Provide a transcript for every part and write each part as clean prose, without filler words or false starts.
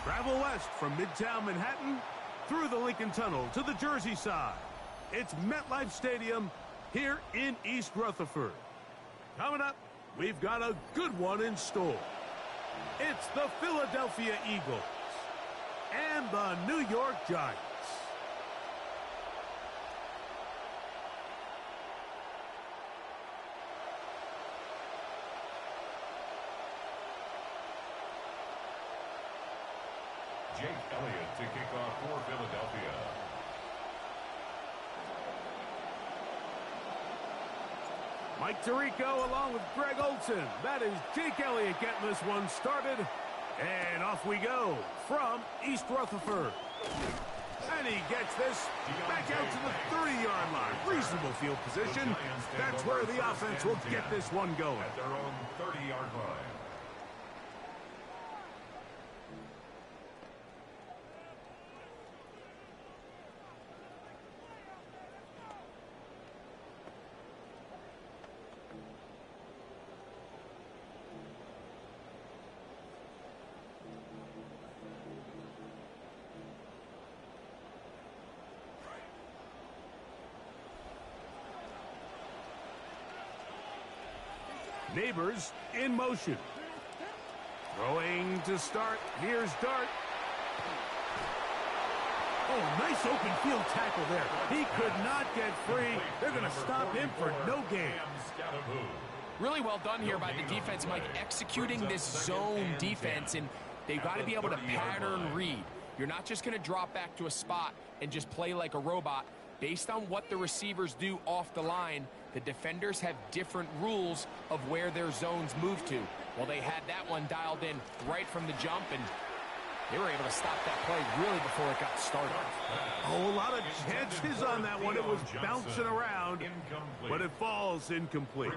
Travel west from Midtown Manhattan through the Lincoln Tunnel to the Jersey side. It's MetLife Stadium here in East Rutherford. Coming up, we've got a good one in store. It's the Philadelphia Eagles and the New York Giants. Jake Elliott to kick off for Philadelphia. Mike Tirico along with Greg Olson. That is Jake Elliott getting this one started. And off we go from East Rutherford. And he gets this back out to the 30-yard line. Reasonable field position. That's where the offense will get this one going. At their own 30-yard line. Neighbors in motion. Throwing to start. Here's Dart. Oh, nice open field tackle there. He could not get free. They're going to stop him for no gain. Really well done here by the defense, Mike, executing this zone defense, and they've got to be able to pattern read. You're not just going to drop back to a spot and just play like a robot. Based on what the receivers do off the line, the defenders have different rules of where their zones move to. Well, they had that one dialed in right from the jump, and they were able to stop that play really before it got started. Oh, a lot of chances on that one. It was bouncing around, but it falls incomplete.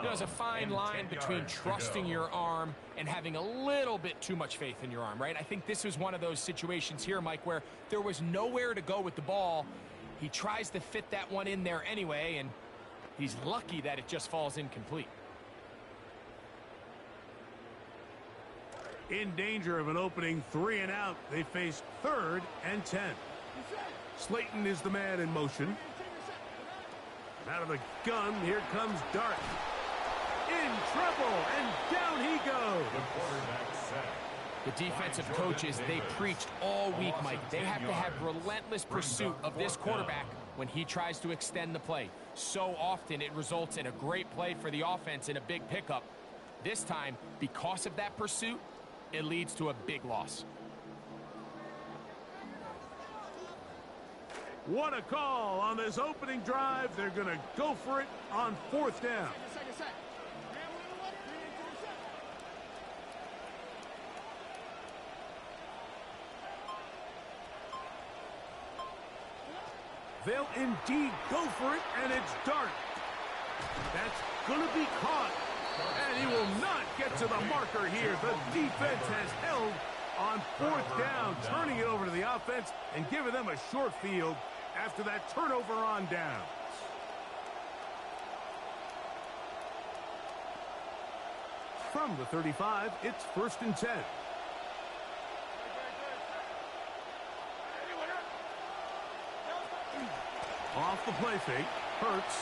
There's a fine line between trusting your arm and having a little bit too much faith in your arm, right? I think this was one of those situations here, Mike, where there was nowhere to go with the ball. He tries to fit that one in there anyway, and he's lucky that it just falls incomplete. In danger of an opening 3 and out. They face 3rd and 10. Slayton is the man in motion. Out of the gun, here comes Dart. In trouble, and down he goes. The quarterback sack. The defensive coaches, they preached all week, Mike. They have to have relentless pursuit of this quarterback when he tries to extend the play. So often it results in a great play for the offense and a big pickup. This time, because of that pursuit, it leads to a big loss. What a call on this opening drive. They're going to go for it on 4th down. They'll indeed go for it, and it's Dart. That's going to be caught, and he will not get to the marker here. The defense has held on 4th down, turning it over to the offense and giving them a short field after that turnover on downs. From the 35, it's 1st and 10. Off the play fake, Hurts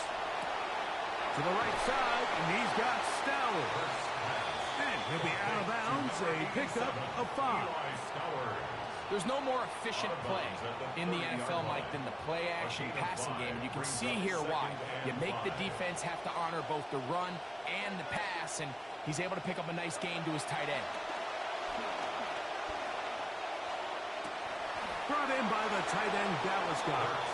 to the right side, and he's got Stowers. And he'll be out of bounds, a pickup of 5. There's no more efficient play in the NFL, Mike, than the play-action passing game. And you can see here why. You make the defense have to honor both the run and the pass, and he's able to pick up a nice gain to his tight end. Brought in by the tight end, Dallas guys.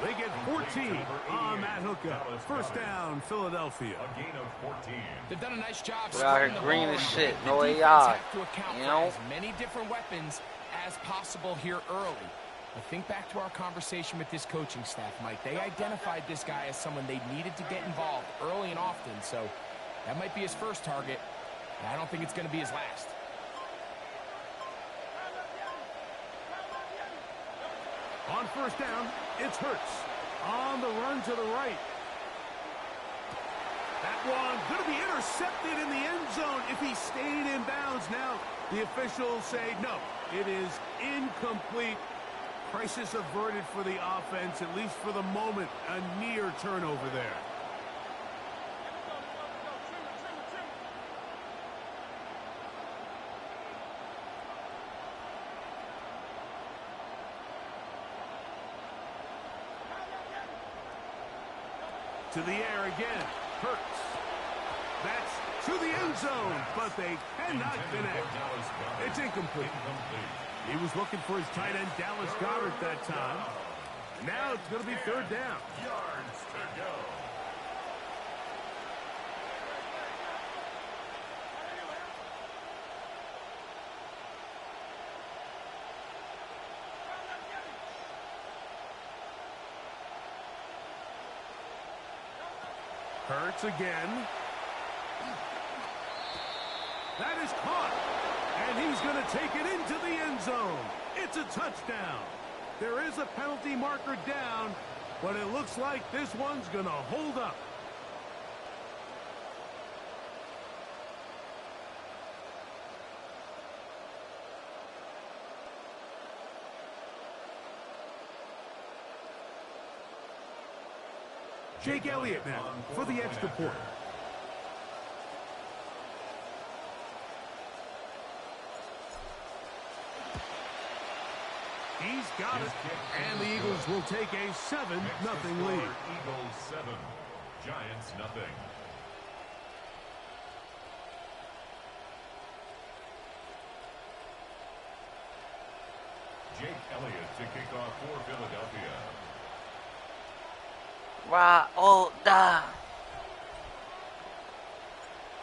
They get 14 on that hookup. First down, Philadelphia. A gain of 14. They've done a nice job. We're out here spreading the green ball as around. shit. The No defense AI. have to account You for know? as many different weapons as possible here early. But think back to our conversation with this coaching staff, Mike. They identified this guy as someone they needed to get involved early and often. So that might be his first target. And I don't think it's going to be his last. On first down, it's Hurts. On the run to the right. That one going to be intercepted in the end zone if he stayed in bounds. Now, the officials say no, it is incomplete. Crisis averted for the offense, at least for the moment. A near turnover there. To the air again. Hurts. That's to the end zone, but they cannot connect. It's incomplete. He was looking for his tight end, Dallas Goedert, that time. Now it's going to be third down. Yards to go. Hurts again. That is caught. And he's going to take it into the end zone. It's a touchdown. There is a penalty marker down, but it looks like this one's going to hold up. Jake Elliott now for the extra point. He's got it, and the Eagles will take a 7-0 lead. Eagles 7, Giants nothing. Jake Elliott to kick off for Philadelphia.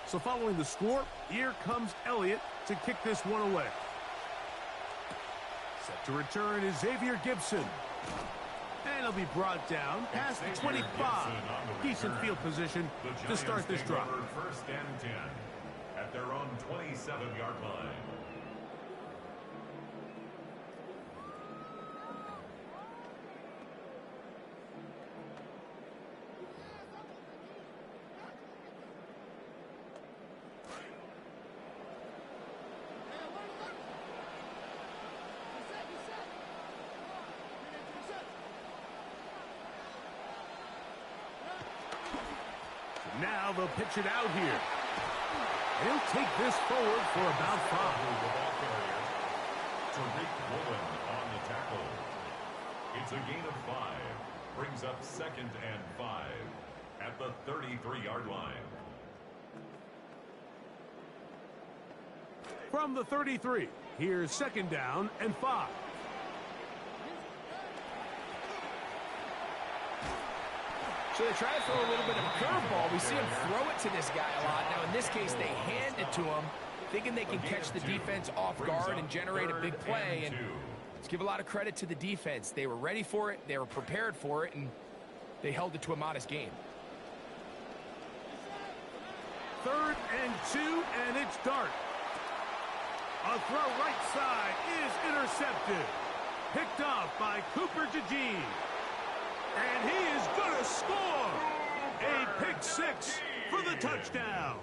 So following the score, here comes Elliott to kick this one away. Set to return is Xavier Gibson. And he'll be brought down past the 25. Decent field position to start this drive. First and 10 at their own 27-yard line. Now they'll pitch it out here. He'll take this forward for about 5. Tariq Woolen on the tackle. It's a gain of 5. Brings up second and 5 at the 33-yard line. From the 33, here's second down and 5. So they try to throw a little bit of a curveball. We see him throw it to this guy a lot. Now, in this case, they hand it to him, thinking they can catch the defense off guard and generate a big play. And let's give a lot of credit to the defense. They were ready for it, they were prepared for it, and they held it to a modest gain. Third and 2, and it's Dart. A throw right side is intercepted. Picked off by Cooper DeJean. And he is going to score a pick 6 for the touchdown.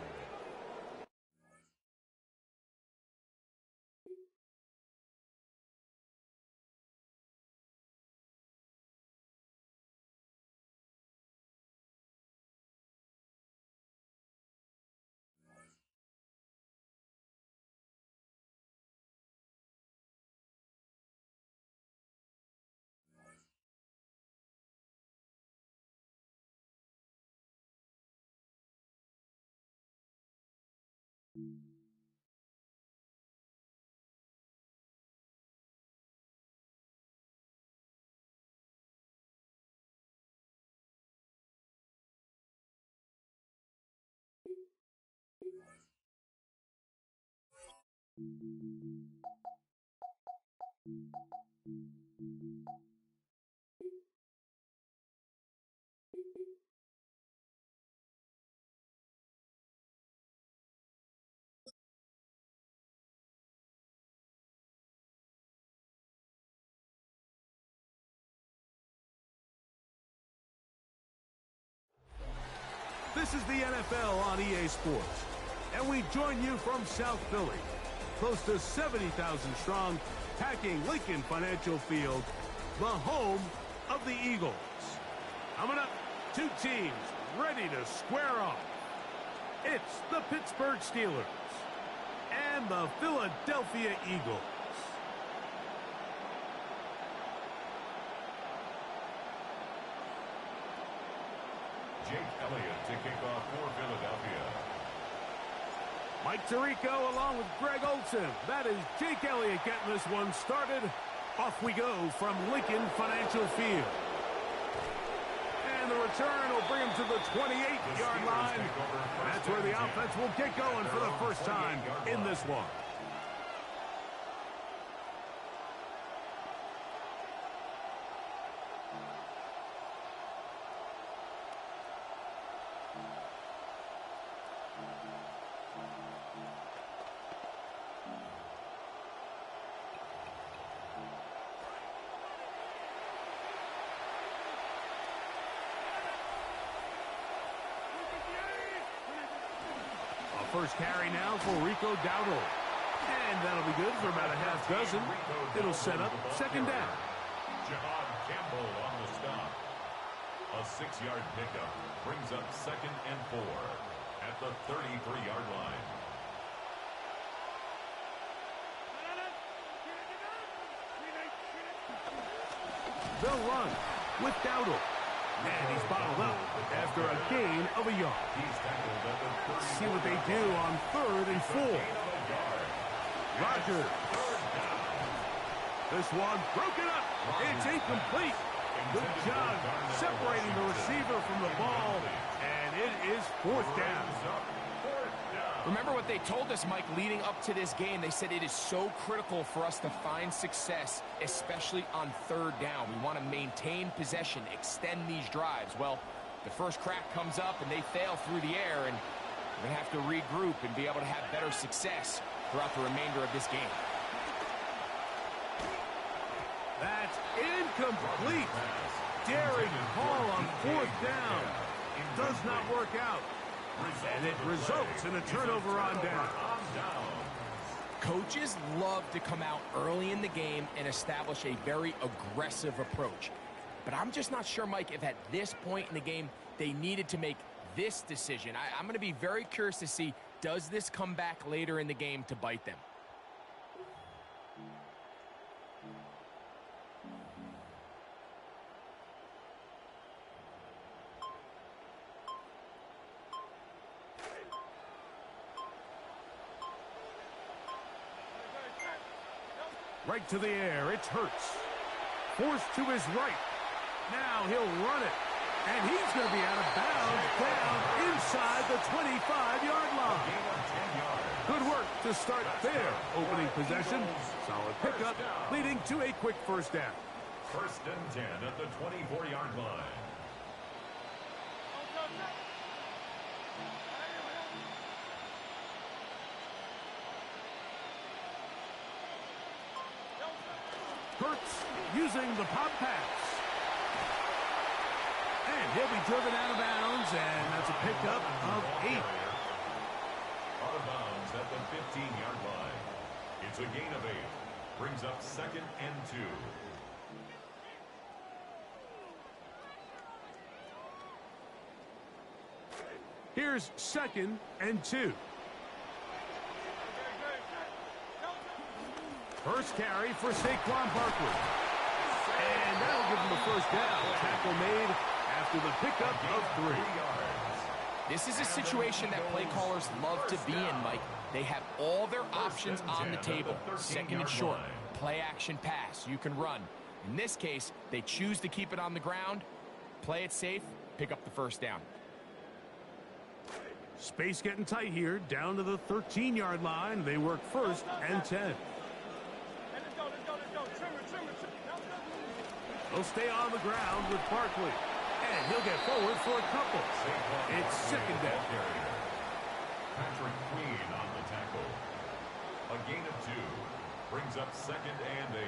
This is the NFL on EA Sports, and we join you from South Philly, close to 70,000 strong, packing Lincoln Financial Field, the home of the Eagles. Coming up, two teams ready to square off. It's the Pittsburgh Steelers and the Philadelphia Eagles. Jake Elliott to kick off for Philadelphia. Mike Tirico along with Greg Olsen. That is Jake Elliott getting this one started. Off we go from Lincoln Financial Field. And the return will bring him to the 28-yard line. That's where the offense will get going for the first time in this one. First carry now for Rico Dowdle. And that'll be good for about a half dozen. It'll set up second down. Jahad Campbell on the stop. A 6-yard pickup brings up 2nd and 4 at the 33-yard line. They'll run with Dowdle. And he's bottled up after a gain of a yard. Let's see what they do on 3rd and 4. Rogers. This one broken up. It's incomplete. Good job separating the receiver from the ball. And it is 4th down. Remember what they told us, Mike, leading up to this game. They said it is so critical for us to find success, especially on 3rd down. We want to maintain possession, extend these drives. Well, the first crack comes up and they fail through the air, and we're going to have to regroup and be able to have better success throughout the remainder of this game. That's incomplete. Daring call on 4th down. It does not work out. And it results in a turnover on down. Coaches love to come out early in the game and establish a very aggressive approach. But I'm just not sure, Mike, if at this point in the game they needed to make this decision. I'm going to be very curious to see, does this come back later in the game to bite them? Right to the air, it's Hurts. Forced to his right. Now he'll run it. And he's going to be out of bounds down inside the 25-yard line. Good work to start their opening possession. Solid pickup, leading to a quick first down. 1st and 10 at the 24-yard line. Hurts using the pop pass. And he'll be driven out of bounds, and that's a pickup of 8. Out of bounds at the 15-yard line. It's a gain of 8. Brings up 2nd and 2. Here's 2nd and 2. First carry for Saquon Barkley. And that'll give him the first down. Tackle made after the pickup of 3. This is a situation that play callers love to be in, Mike. They have all their options on the table. 2nd and short, play action pass, you can run. In this case, they choose to keep it on the ground, play it safe, pick up the first down. Space getting tight here, down to the 13-yard line. They work 1st and 10. He'll stay on the ground with Barkley. And he'll get forward for a couple. It's 2nd down. Patrick Queen on the tackle. A gain of 2. Brings up 2nd and 8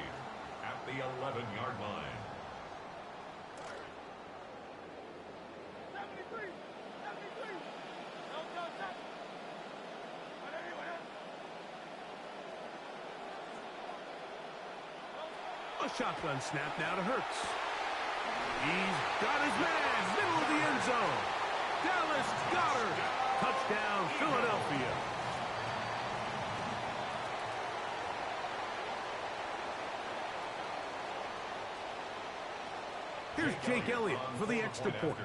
at the 11-yard line. A shotgun snap now to Hurts. He's got his man, middle of the end zone. Dallas Goedert. Touchdown, Philadelphia. Here's Jake Elliott for the extra point.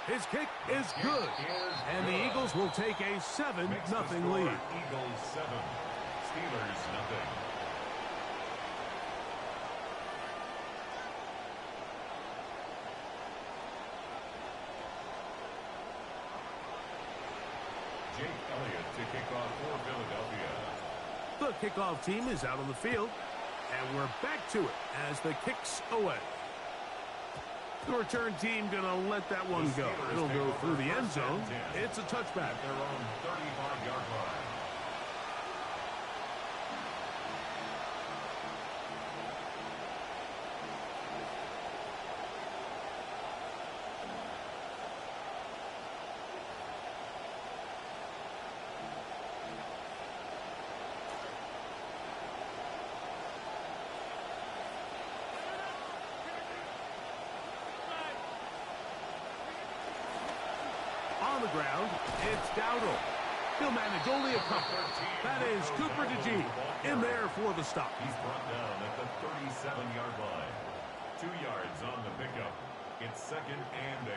His kick is good. And the Eagles will take a 7-0 lead. Eagles 7, Steelers nothing. Jake Elliott to kick off for Philadelphia. The kickoff team is out on the field. And we're back to it as the kick's away. The return team going to let that one go. It'll go through the end zone. It's a touchback. Their own 35-yard line. On the ground, it's Dowdle. He'll manage only a couple. That is Cooper DeJean in there for the stop. He's brought down at the 37-yard line. 2 yards on the pickup. It's 2nd and 8.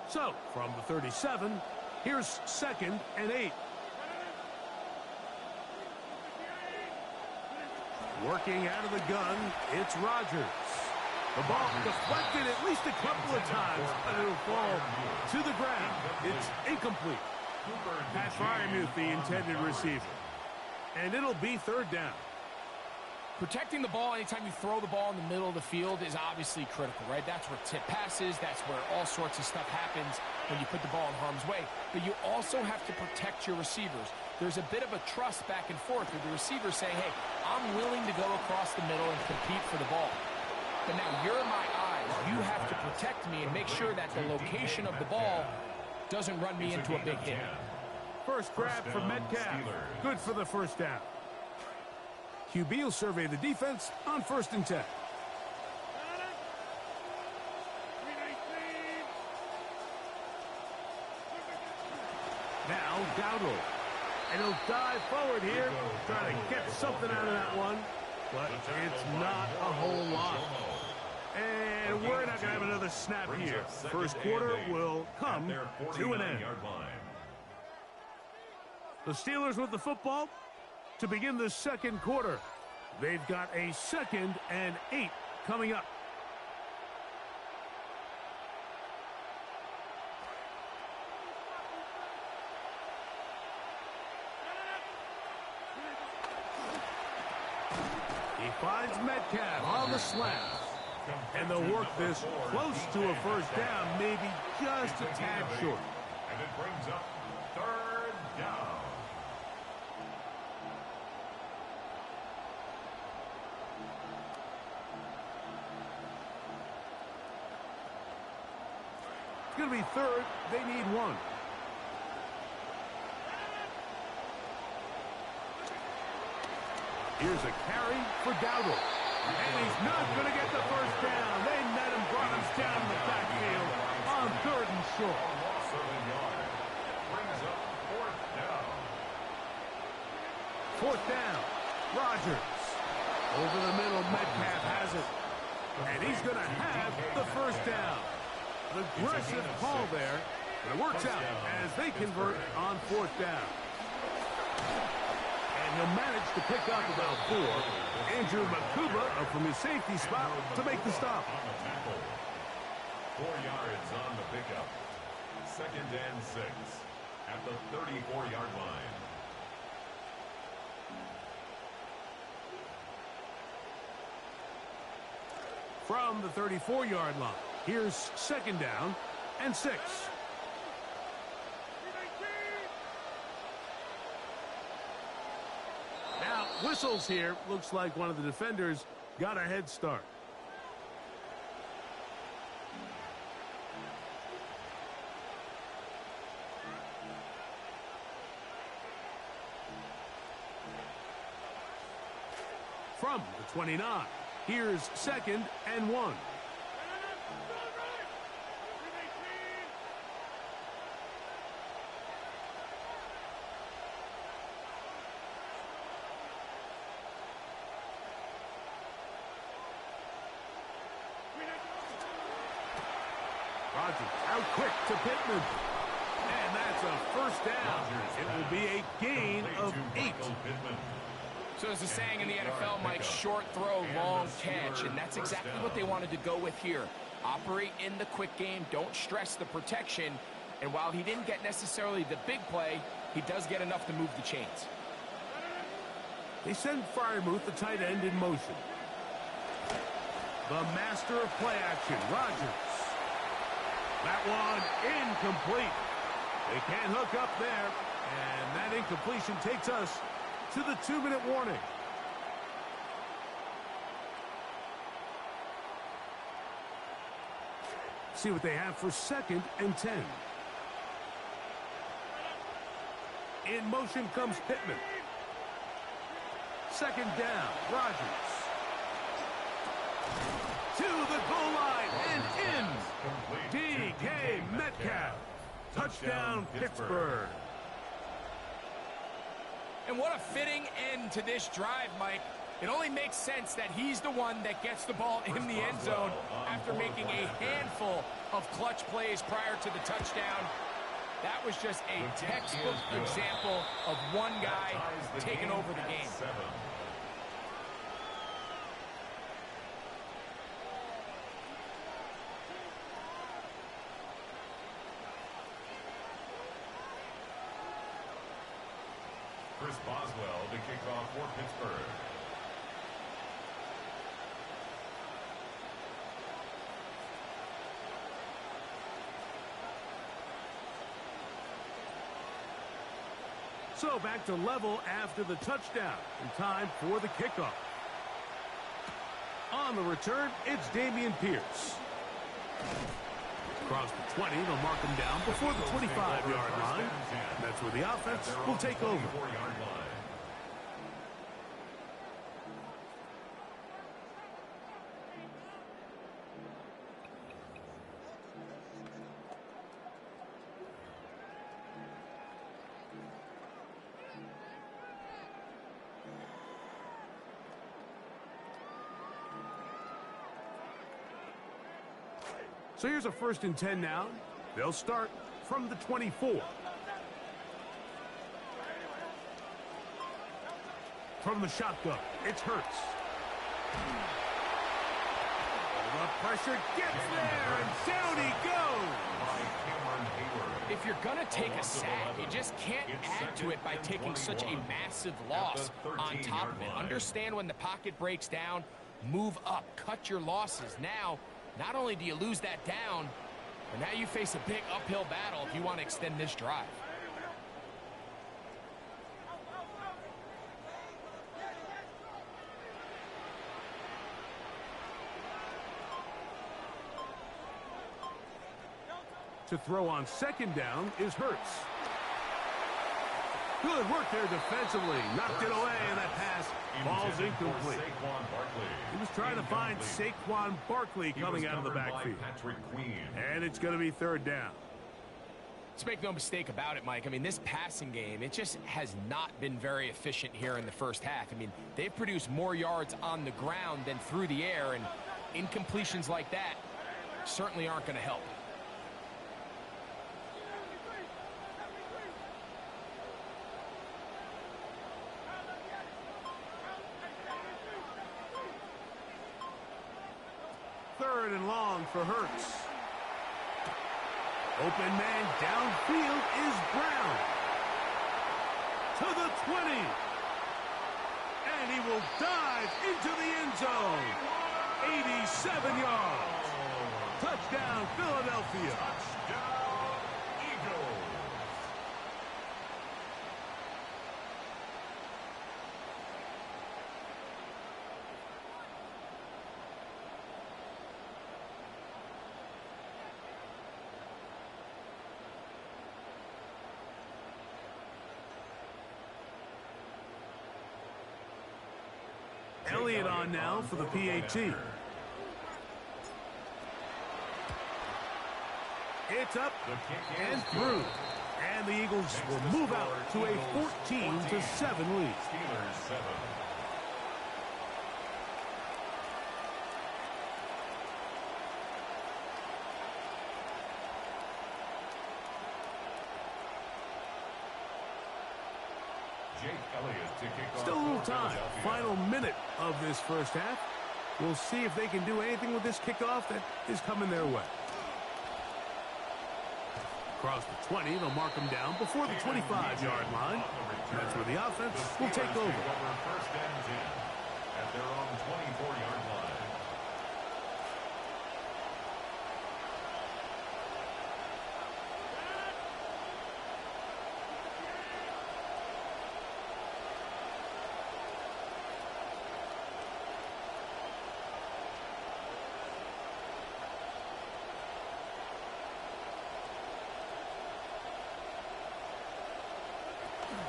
So, from the 37, here's 2nd and 8. Working out of the gun, it's Rodgers. The ball deflected at least a couple of times, but it'll fall to the ground. It's incomplete. Pat Freiermuth, the intended receiver. And it'll be 3rd down. Protecting the ball anytime you throw the ball in the middle of the field is obviously critical, right? That's where tip passes. That's where all sorts of stuff happens when you put the ball in harm's way. But you also have to protect your receivers. There's a bit of a trust back and forth with the receiver saying, hey, I'm willing to go across the middle and compete for the ball. But now you're my eyes. You have to protect me and make sure that the location of the ball doesn't run me into a big hit. First grab for Metcalf. Good for the 1st down. QB will survey the defense on 1st and 10. Now Dowdle. And he'll dive forward here, trying to get something out of that one. But it's not a whole lot. And we're not going to have another snap here. First quarter will come to an end. The Steelers with the football to begin the 2nd quarter. They've got a 2nd and 8 coming up. He finds Metcalf on the slant. And they'll work this close to a 1st down, maybe just a tad short. And it brings up 3rd down. It's going to be 3rd. They need 1. Here's a carry for Dowdle. And he's not going to get the 1st down. They met him, brought him down in the backfield on 3rd and short. Loss of a yard. Brings up 4th down. 4th down. Rodgers. Over the middle, Metcalf has it. And he's going to have the first down. An aggressive call there, but it works out as they convert on fourth down. And he'll manage to pick up about 4. Andrew Makuba up from his safety spot to make the stop. 4 yards on the pickup. 2nd and 6 at the 34-yard line. From the 34-yard line, here's 2nd down and 6. Now, whistles here. Looks like one of the defenders got a head start. From the 29, here's 2nd and 1. Rodgers out quick to Pittman. And that's a first down. It will be a gain of 8. So there's a saying in the NFL, Mike, short throw, long catch, and that's exactly what they wanted to go with here. Operate in the quick game, don't stress the protection, and while he didn't get necessarily the big play, he does get enough to move the chains. They send Freiermuth, the tight end, in motion. The master of play action, Rodgers. That one incomplete. They can't hook up there, and that incompletion takes us to the 2-minute warning. See what they have for 2nd and 10. In motion comes Pittman. 2nd down, Rodgers. To the goal line and in. DK Metcalf. Touchdown, Pittsburgh. And what a fitting end to this drive, Mike. It only makes sense that he's the one that gets the ball in the end zone after making a handful of clutch plays prior to the touchdown. That was just a textbook example of one guy taking over the game. Chris Boswell to kick off for Pittsburgh. So back to level after the touchdown. And time for the kickoff. On the return, it's Dameon Pierce. Across the 20, they'll mark him down before the 25-yard line. That's where the offense will take over. So here's a 1st and 10 now. They'll start from the 24. From the shotgun, it's Hurts. The pressure gets there, and down he goes. If you're going to take a sack, you just can't add to it by taking such a massive loss on top of it. Understand when the pocket breaks down, move up, cut your losses. Now, not only do you lose that down, but now you face a big uphill battle if you want to extend this drive. To throw on 2nd down is Hurts. Good work there defensively. Knocked it away, and that pass falls incomplete. He was trying to find Saquon Barkley coming out of the backfield. And it's going to be 3rd down. Let's make no mistake about it, Mike. I mean, this passing game, it just has not been very efficient here in the first half. I mean, they've produced more yards on the ground than through the air, and incompletions like that certainly aren't going to help. Third and long for Hurts. Open man downfield is Brown. To the 20. And he will dive into the end zone. 87 yards. Touchdown, Philadelphia. Touchdown, Eagles. Elliott on now for the PAT. It's up and through. And the Eagles will move out to a 14-7 lead. Steelers 7. Jake Elliott to kick off. Still a little time. Final minute of this first half. We'll see if they can do anything with this kickoff that is coming their way. Across the 20, they'll mark them down before the 25-yard line. That's where the offense will take over. First and 10 at their own 24-yard line.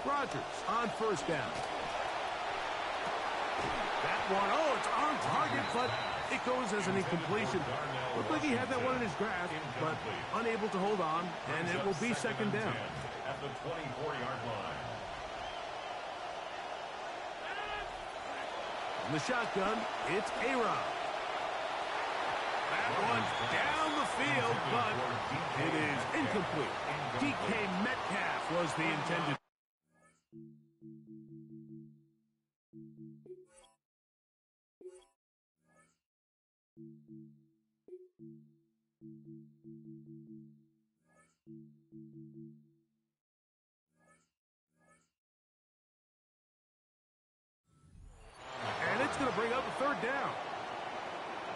Rodgers on first down. That one, oh, it's on target, but it goes as an incompletion. Looked like he had that one in his grasp, but unable to hold on, and it will be second down. At the 24-yard line. In the shotgun, it's A-Rod. That one's down the field, but it is incomplete. DK Metcalf was the intended. And it's going to bring up a third down.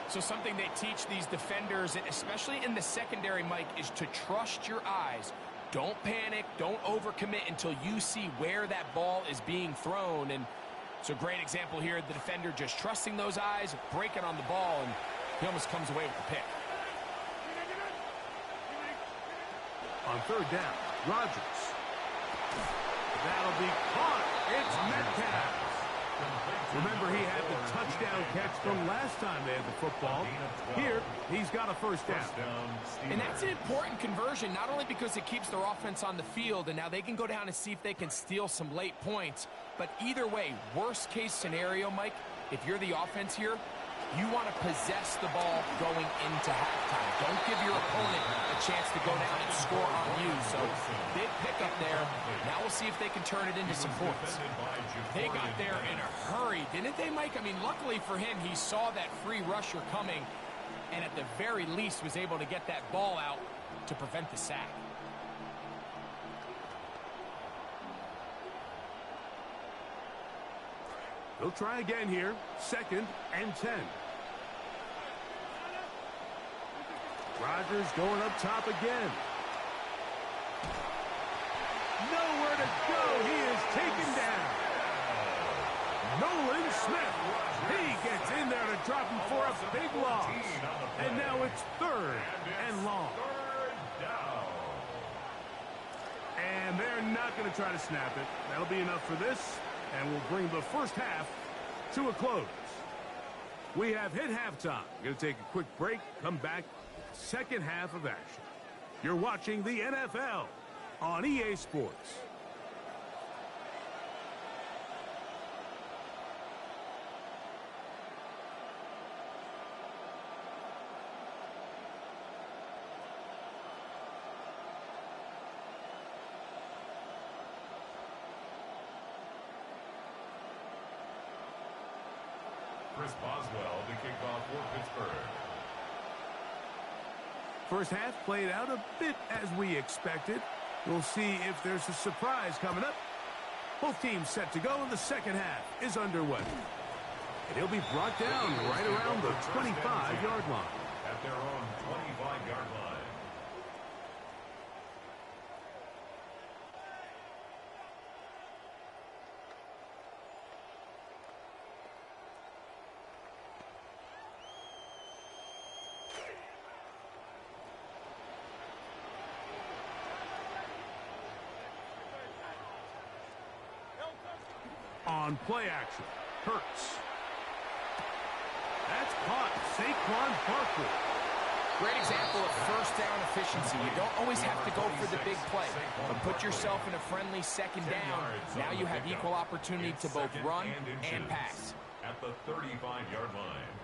So something they teach these defenders, especially in the secondary, Mike, is to trust your eyes. Don't panic. Don't overcommit until you see where that ball is being thrown. And it's a great example here. The defender just trusting those eyes, breaking on the ball, and he almost comes away with the pick. On third down, Rodgers. That'll be caught. It's Metcalf. Remember, he had the touchdown catch from last time they had the football. Here, he's got a first down. And that's an important conversion, not only because it keeps their offense on the field, and now they can go down and see if they can steal some late points. But either way, worst case scenario, Mike, if you're the offense here, you want to possess the ball going into halftime. Don't give your opponent a chance to go down and score on you. So big pickup there. Now we'll see if they can turn it into some points. They got there in a hurry, didn't they, Mike? I mean, luckily for him, he saw that free rusher coming and at the very least was able to get that ball out to prevent the sack. They'll try again here. 2nd and 10. Rodgers going up top again. Nowhere to go. He is taken down. Nolan Smith. He gets in there to drop him for a big loss. And now it's 3rd and long. And they're not going to try to snap it. That'll be enough for this. And we'll bring the first half to a close. We have hit halftime. Going to take a quick break, come back, second half of action. You're watching the NFL on EA Sports. Chris Boswell to kick off for Pittsburgh. First half played out a bit as we expected. We'll see if there's a surprise coming up. Both teams set to go, and the second half is underway. And he'll be brought down right around the 25-yard line. At their own 25-yard line. On play action, Hurts. That's caught. Saquon Barkley. Great example of first down efficiency. You don't always have to go for the big play, but put yourself in a friendly second down. Now you have equal opportunity to both run and pass. At the 35-yard line.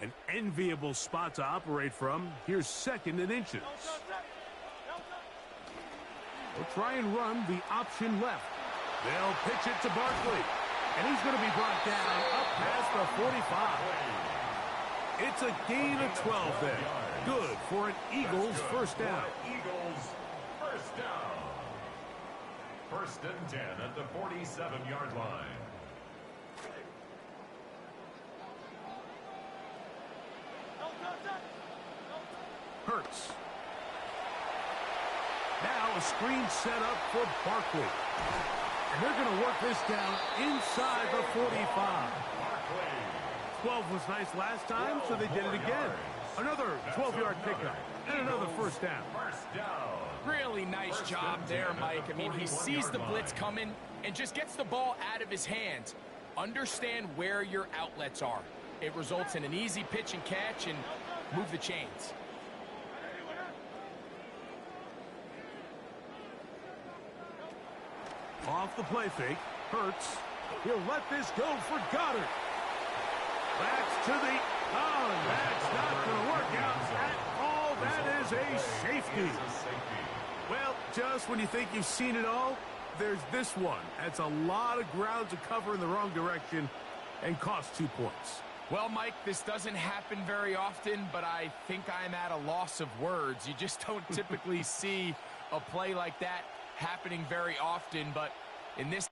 An enviable spot to operate from. Here's second and inches. They'll try and run the option left. They'll pitch it to Barkley. And he's going to be brought down up past the 45. It's a gain of 12 there. Good for an Eagles first down. Eagles first down. First and 10 at the 47-yard line. Hurts. Now a screen set up for Barkley. And they're going to work this down inside the 45. 12 was nice last time, so they did it again. Another 12-yard pickup and another first down. Really nice job there, Mike. I mean, he sees the blitz coming and just gets the ball out of his hands. Understand where your outlets are. It results in an easy pitch and catch and move the chains. Off the play fake, Hurts. He'll let this go for Goddard. That's to the... Oh, that's not going to work out at all. That is a safety. Well, just when you think you've seen it all, there's this one. That's a lot of ground to cover in the wrong direction and cost 2 points. Well, Mike, this doesn't happen very often, but I think I'm at a loss of words. You just don't typically see a play like that happening very often, but in this